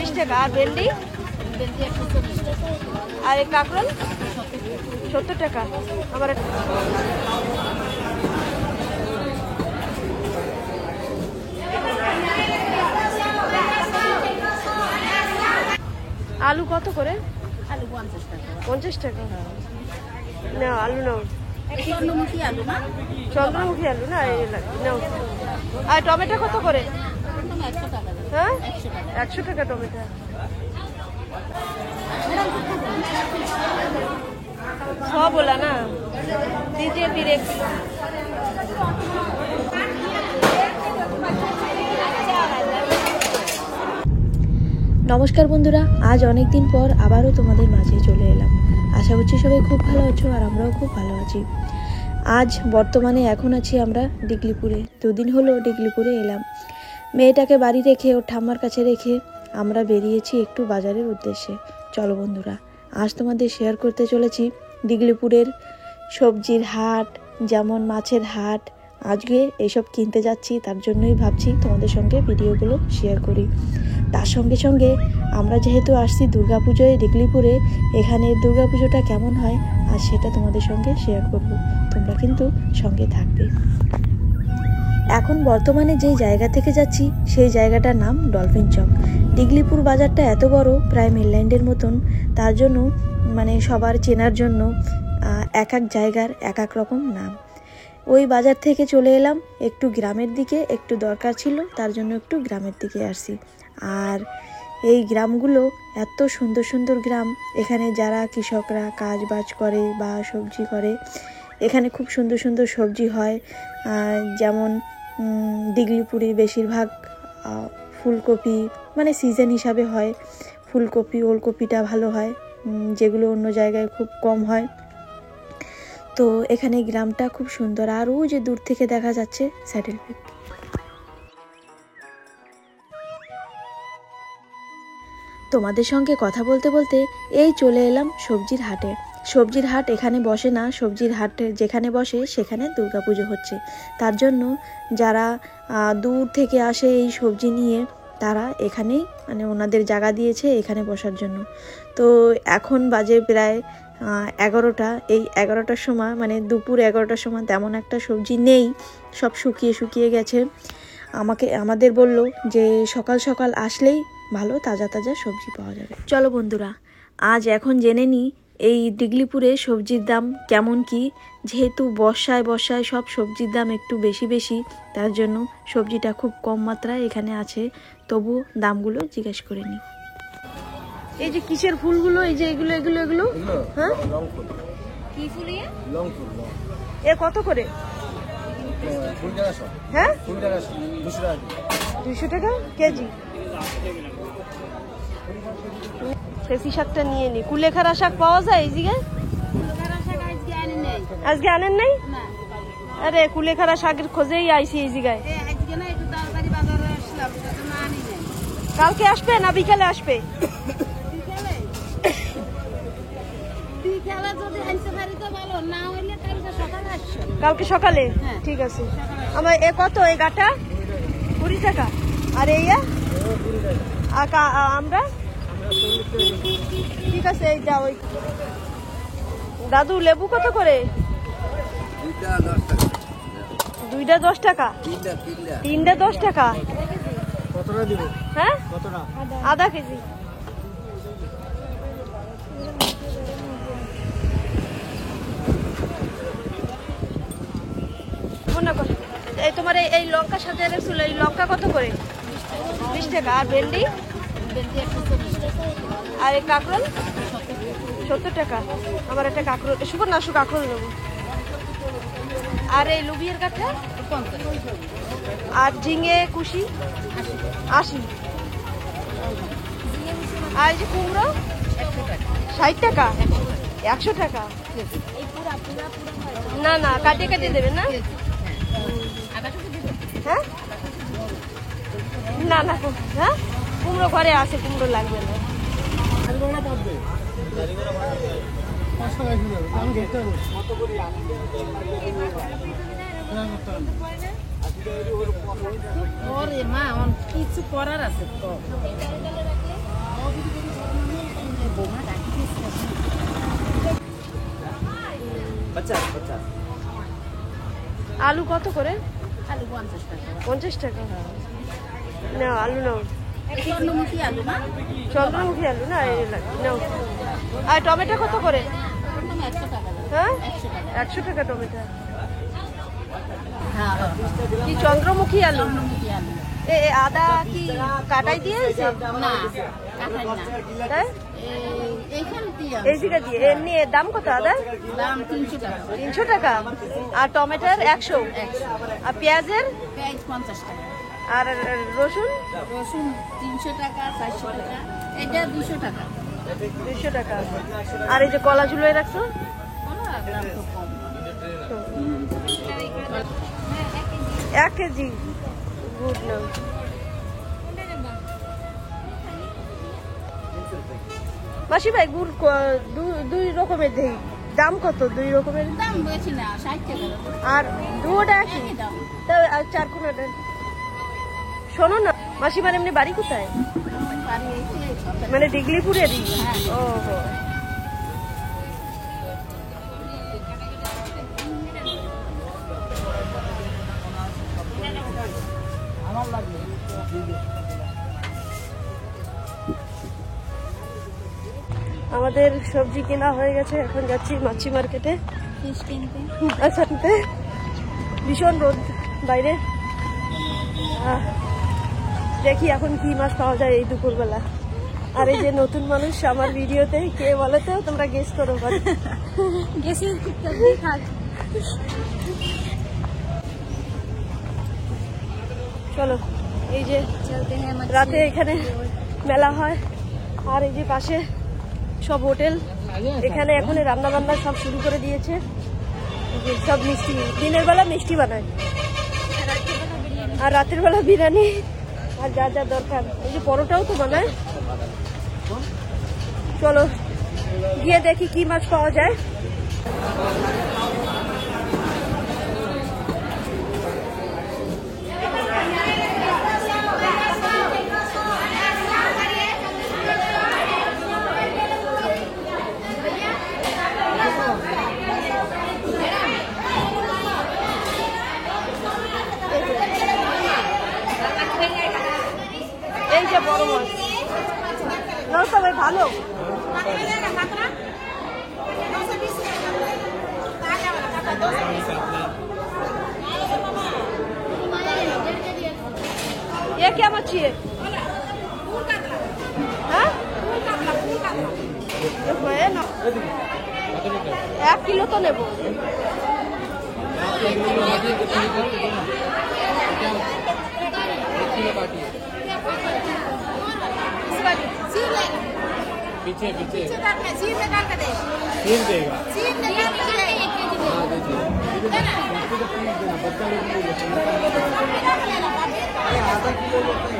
20 টাকা। আর ভেন্ডি? ভেন্ডি 140 টাকা। আর এই কাঁকরোল? 70 টাকা। আমার আলু কত করে? আলু 50 টাকা। 50 টাকা। না আলু নাও। চন্দ্রমুখী আলু না? চন্দ্রমুখী আলু না, নাও। আর টমেটো কত করে? 100 টাকা। হ্যাঁ 100 টাকা। 100 টাকা টমেটো। সব বলা না दीजिए फिर 1 किलो। নমস্কার বন্ধুরা, আজ অনেক দিন পর আবারও তোমাদের মাঝে চলে এলাম। আশা করছি সবাই খুব ভালো আছো আর আমরাও খুব ভালো আছি। আজ বর্তমানে এখন আছি আমরা ডিগলিপুরে। 2 দিন হলো ডিগলিপুরে এলাম। মেয়েটাকে বাড়ি রেখে ওর ঠাম্মার কাছে রেখে আমরা বেরিয়েছি একটু বাজারের উদ্দেশ্যে। চলো বন্ধুরা, আজ তোমাদের শেয়ার করতে চলেছি ডিগলিপুরের সবজির হাট, যেমন মাছের হাট। আজকে এইসব কিনতে যাচ্ছি, তার জন্যই ভাবছি তোমাদের সঙ্গে ভিডিওগুলো শেয়ার করি। তার সঙ্গে সঙ্গে আমরা যেহেতু আসছি দুর্গাপুজোয় ডিগলিপুরে, এখানে দুর্গাপুজোটা কেমন হয় আর সেটা তোমাদের সঙ্গে শেয়ার করব। তোমরা কিন্তু সঙ্গে থাকবে। এখন বর্তমানে যেই জায়গা থেকে যাচ্ছি সেই জায়গাটার নাম ডলফিন চক। ডিগলিপুর বাজারটা এত বড়, প্রায় মেনল্যান্ডের মতন, তার জন্য মানে সবার চেনার জন্য এক এক জায়গার এক এক রকম নাম। ওই বাজার থেকে চলে এলাম একটু গ্রামের দিকে, একটু দরকার ছিল তার জন্য একটু গ্রামের দিকে আসছি। আর এই গ্রামগুলো এত সুন্দর সুন্দর গ্রাম, এখানে যারা কৃষকরা কাজ বাজ করে বা সবজি করে, এখানে খুব সুন্দর সুন্দর সবজি হয়। যেমন ডিগলিপুরে বেশিরভাগ ফুলকপি মানে সিজন হিসাবে হয়। ফুলকপি ওলকপিটা ভালো হয়, যেগুলো অন্য জায়গায় খুব কম হয়। তো এখানে গ্রামটা খুব সুন্দর। আর ও যে দূর থেকে দেখা যাচ্ছে স্যাটেল পিক। তোমাদের সঙ্গে কথা বলতে বলতে এই চলে এলাম সবজির হাটে। সবজির হাট এখানে বসে না, সবজির হাট যেখানে বসে সেখানে দুর্গাপুজো হচ্ছে। তার জন্য যারা দূর থেকে আসে এই সবজি নিয়ে, তারা এখানেই মানে ওনাদের জায়গা দিয়েছে এখানে বসার জন্য। তো এখন বাজে প্রায় 11টা। এই 11টার সময় মানে দুপুর 11টার সময় তেমন একটা সবজি নেই, সব শুকিয়ে শুকিয়ে গেছে। আমাদের বলল যে সকাল সকাল আসলেই ভালো তাজা তাজা সবজি পাওয়া যাবে। চলো বন্ধুরা, আজ এখন জেনে নিই এই ডিগলিপুরে সবজির দাম কেমন কি। যেহেতু বর্ষায় সব সবজির দাম একটু বেশি বেশি, তার জন্য সবজিটা খুব কম মাত্রায় এখানে আছে। তবু দামগুলো জিজ্ঞেস করে নিই। এই যে কিসের ফুলগুলো, এই যে এগুলো এগুলো এগুলো হ্যাঁ কি ফুল? লং ফুল। এ কত করে? হ্যাঁ 200 টাকা কেজি। ফেসি শাকটা নিয়ে নি। কুলেখাড়া শাক পাওয়া যায় এই জায়গায়? আজকে আনেন নাই? আরে কুলেখাড়া শাকের খোঁজেই আইসি এই জায়গায়। কালকে আসবে না বিকালে আসবে? কালকে সকালে? ঠিক আছে। আমার এ কত এই গাটা? 20 টাকা। আর এইয়া আমরা ঠিক আছে। এই যাও। দাদু লেবু কত করে? 2টা 10 টাকা। 3টা 10 টাকা। কতটা দিব? হ্যাঁ কতটা? আধা কেজি। এই তোমার এই লঙ্কা সাথে রেখেছিল, এই লঙ্কা কত করে? 20 টাকা। আর ভেন্ডি? ভেন্ডি 140 টাকা। আর এই কাঁকরোল? 70 টাকা। আমার একটা কাঁকরোল শুকর না শুকর কাঁকরোল নেবো। আর এই লুবিয়ার কাঠা? 50। আর ঝিঙে কুশি? 80। আর এই যে কুমড়ো? 60 টাকা। 100 টাকা। না না কাটিয়ে কাটিয়ে দেবেন না? হ্যাঁ না না হ্যাঁ কুমড়ো ঘরে আছে, কুমড়ো লাগবে না। ওরে মা, কিছু করার আছে তো। আলু কত করে? আলু 50 টাকা। 50 টাকা। নাও আলু নাও। স্বর্ণমুখী আলু না? চন্দ্রমুখী আলু না, এই নাও। আর টমেটো কত করে? টমেটো 100 টাকা। হ্যাঁ 100 টাকা। 100 টাকা টমেটো। হ্যাঁ কি চন্দ্রমুখী আলু? স্বর্ণমুখী আলু। এ আদা কি কাটাই দিয়েছে? না কাটাই না। তাই এইখান দিয়ে এই জায়গা দিয়ে এমনি এর দাম কত আদা? দাম 300 টাকা। 300 টাকা। আর টমেটোর 100। আর পেঁয়াজের? পেঁয়াজ 50 টাকা। আর রসুন? রসুন 300 টাকা, 400 টাকা। এটা 200 টাকা। 200 টাকা। আর এই যে কলা ঝুলিয়ে রাখছো? কলা দাম খুব কম। 1 কেজি গুড নাও। মাসি ভাই গুড় দুই রকমের দেই, দাম কত দুই রকমের? দাম বেশি না, 60 টাকা। আর দুটোটা একই একই দাম। তা আর 4 কোনাটা। শোনো না মাসিমার এমনি বাড়ি কোথায়? বাড়ি এই সরকার। মানে ডিগলিপুরেরই? হ্যাঁ। ওহো। আমাদের সবজি কেনা হয়ে গেছে, এখন যাচ্ছি মাছি মার্কেটে। ফিশ কিনতে। আচ্ছা ভীষণ রোদ বাইরে। দেখি এখন কি মাছ পাওয়া যায় এই দুপুরবেলা। আর এই যে নতুন মানুষ আমার ভিডিওতে, কে বলে তো? তোমরা গেস করো। গেছি থাক। চলো, এই যে চলতে হ্যাঁ রাতে এখানে মেলা হয়। আর এই যে পাশে সব হোটেল, এখানে এখন রান্না বান্না সব শুরু করে দিয়েছে। এই যে সব মিষ্টি, দিনের বেলা মিষ্টি বানায় আর রাতের বেলা বিরিয়ানি আর যা যা দরকার। এই যে পরোটাও তো বানায়। চলো গিয়ে দেখি কি মাছ পাওয়া যায়। এই যে বড় মাছ নাও তো ভাই, ভালো। ये क्या मच्छी है? हाँ? है ना 1 किलो तो नेबो। पीछे पीछे सीन निकाल के दे। सीन देगा। सीन निकाल के दे, 1 केजी दे। देना।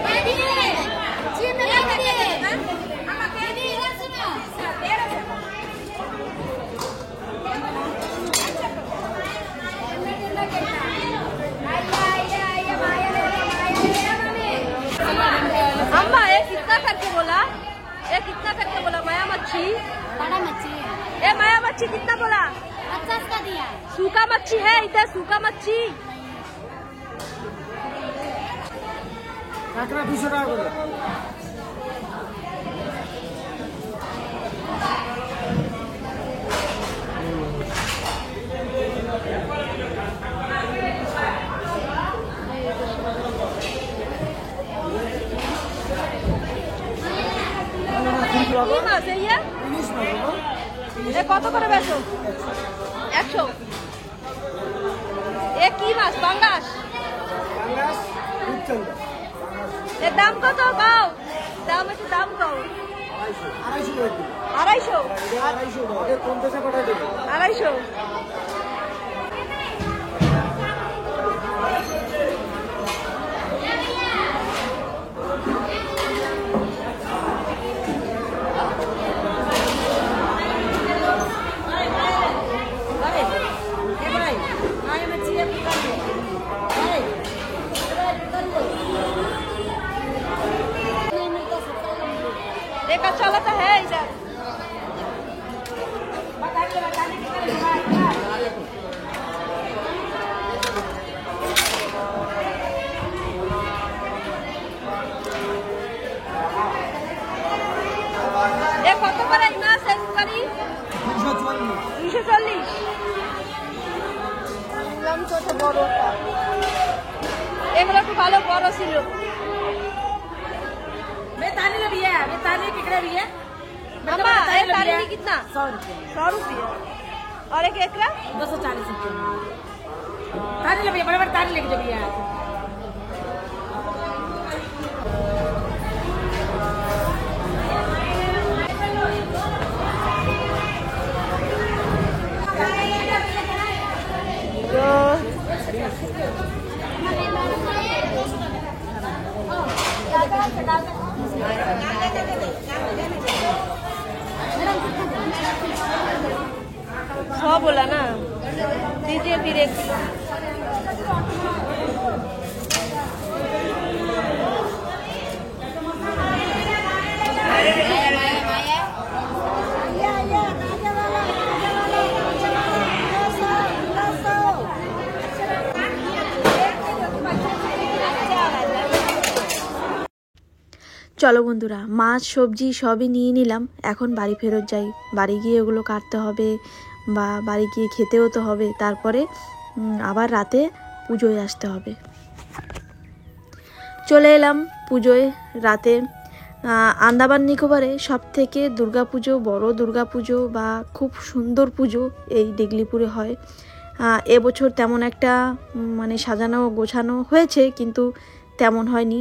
बेबी सीन निकाल के दे। हम बेबी इधर सुनो। अम्मा ये कितना करके बोला? ये कितना करके बोला? माया मच्छी, बड़ा मच्छी है। ये माया मच्छी कितना बोला? 50 का दिया। सूखा मच्छी है इधर, सूखा मच्छी। কাঁকড়া 200 টাকা করে। কি মাছ এই? এ কত করে বেচো? 100। এ কি মাছ? পাঙ্গাস? পাঙ্গাস রূপচন্দা। এর দাম কত কাও? দাম একটু দাম কাও। 250 250? টাকা। 250 টাকা। ওকে কোন দেশে পাঠাই দেবে? 250। एक अच्छा वाला तो है इधर। ये ताली किकड़े भी है अम्मा ये तारेली कितना? 100 रुपये 100 रुपये। और एक एकरा 240 रुपये ताली ले भैया बड़े बड़े ताली लेके जो भैया सौ बोला ना, दीजिए फिर 1 किलो। চলো বন্ধুরা, মাছ সবজি সবই নিয়ে নিলাম। এখন বাড়ি ফেরত যাই। বাড়ি গিয়ে এগুলো কাটতে হবে বা বাড়ি গিয়ে খেতেও তো হবে। তারপরে আবার রাতে পুজোয় আসতে হবে। চলে এলাম পুজোয় রাতে। আন্দামান নিকোবরে সবথেকে দুর্গাপুজো, বড় দুর্গাপুজো বা খুব সুন্দর পুজো এই ডিগলিপুরে হয়। এবছর তেমন একটা মানে সাজানো গোছানো হয়েছে, কিন্তু তেমন হয়নি।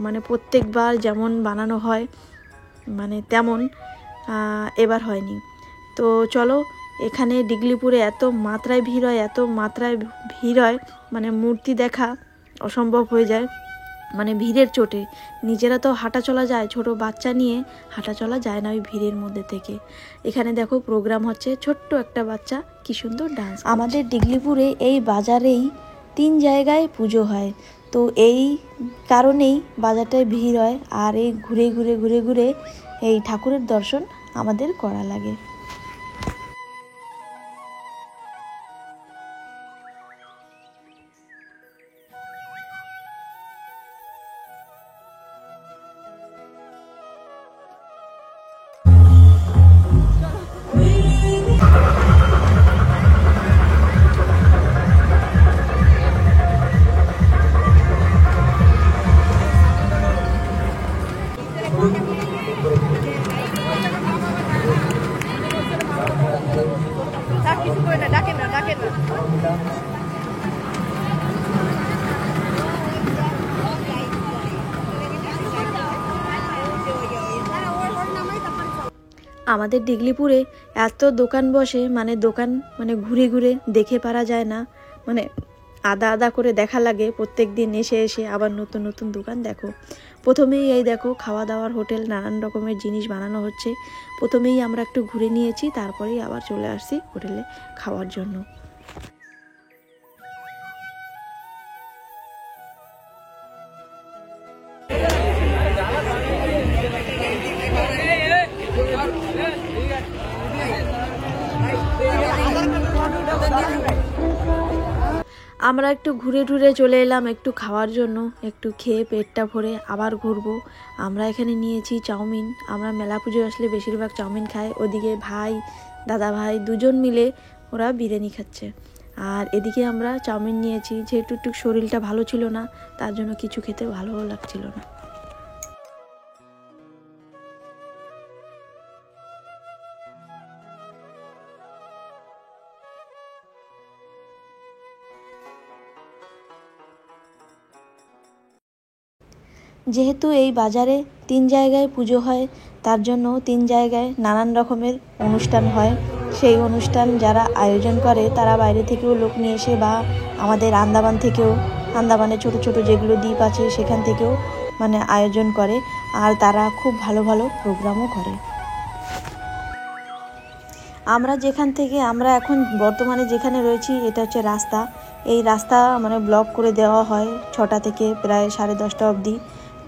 মানে প্রত্যেকবার যেমন বানানো হয় মানে তেমন এবার হয়নি। তো চলো, এখানে ডিগলিপুরে এত মাত্রায় ভিড় হয়, এত মাত্রায় ভিড় হয় মানে মূর্তি দেখা অসম্ভব হয়ে যায়। মানে ভিড়ের চোটে নিজেরা তো হাঁটা চলা যায়, ছোট বাচ্চা নিয়ে হাঁটা চলা যায় না ওই ভিড়ের মধ্যে থেকে। এখানে দেখো প্রোগ্রাম হচ্ছে, ছোট্ট একটা বাচ্চা কি সুন্দর ডান্স। আমাদের ডিগলিপুরে এই বাজারেই 3 জায়গায় পুজো হয়, তো এই কারণেই বাজারটায় ভিড় হয়। আর এই ঘুরে ঘুরে ঘুরে ঘুরে এই ঠাকুরের দর্শন আমাদের করা লাগে। আমাদের ডিগলিপুরে এত দোকান বসে, মানে দোকান মানে ঘুরে ঘুরে দেখে পারা যায় না। মানে আদা আদা করে দেখা লাগে প্রত্যেক দিন এসে এসে আবার নতুন নতুন দোকান দেখো। প্রথমেই এই দেখো খাওয়া দাওয়ার হোটেল, নানান রকমের জিনিস বানানো হচ্ছে। প্রথমেই আমরা একটু ঘুরে নিয়েছি, তারপরেই আবার চলে আসছি হোটেলে খাওয়ার জন্য। আমরা একটু ঘুরে টুরে চলে এলাম একটু খাওয়ার জন্য। একটু খেয়ে পেটটা ভরে আবার ঘুরবো। আমরা এখানে নিয়েছি চাউমিন। আমরা মেলা পুজো আসলে বেশিরভাগ চাউমিন খাই। ওদিকে ভাই, দাদা ভাই দুজন মিলে ওরা বিরিয়ানি খাচ্ছে। আর এদিকে আমরা চাউমিন নিয়েছি, যেহেতু একটু শরীরটা ভালো ছিল না, তার জন্য কিছু খেতে ভালোও লাগছিল না। যেহেতু এই বাজারে 3 জায়গায় পুজো হয়, তার জন্য 3 জায়গায় নানান রকমের অনুষ্ঠান হয়। সেই অনুষ্ঠান যারা আয়োজন করে তারা বাইরে থেকেও লোক নিয়ে এসে বা আমাদের আন্দামান থেকেও, আন্দামানে ছোট ছোট যেগুলো দ্বীপ আছে সেখান থেকেও মানে আয়োজন করে। আর তারা খুব ভালো ভালো প্রোগ্রামও করে। আমরা এখন বর্তমানে যেখানে রয়েছি এটা হচ্ছে রাস্তা। এই রাস্তা মানে ব্লক করে দেওয়া হয় 6টা থেকে প্রায় 10:30 অবধি।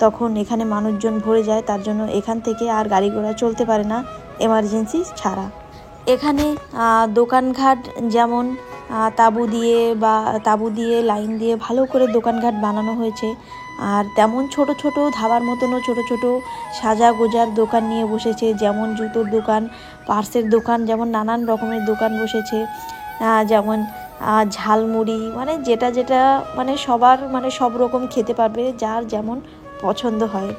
তখন এখানে মানুষজন ভরে যায়, তার জন্য এখান থেকে আর গাড়ি ঘোড়া চলতে পারে না এমার্জেন্সি ছাড়া। এখানে দোকানঘাট যেমন তাঁবু দিয়ে লাইন দিয়ে ভালো করে দোকানঘাট বানানো হয়েছে। আর তেমন ছোট ছোট ধাবার মতনও ছোট ছোট সাজা গোজার দোকান নিয়ে বসেছে, যেমন জুতোর দোকান, পার্সের দোকান, যেমন নানান রকমের দোকান বসেছে। যেমন ঝালমুড়ি, মানে যেটা যেটা মানে সবার মানে সব রকম খেতে পারবে, যার যেমন পছন্দ হয়।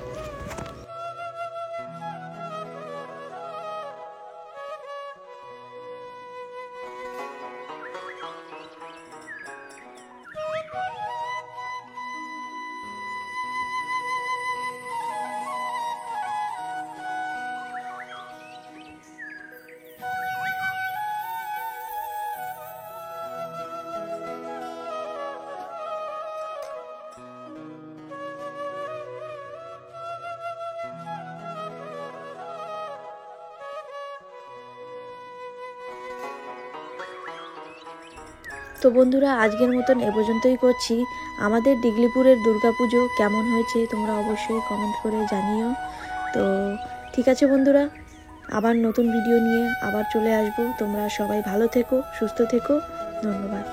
তো বন্ধুরা, আজকের মতন এ পর্যন্তই করছি। আমাদের ডিগলিপুরের দুর্গাপুজো কেমন হয়েছে তোমরা অবশ্যই কমেন্ট করে জানিও। তো ঠিক আছে বন্ধুরা, আবার নতুন ভিডিও নিয়ে আবার চলে আসবো। তোমরা সবাই ভালো থেকো, সুস্থ থেকো। ধন্যবাদ।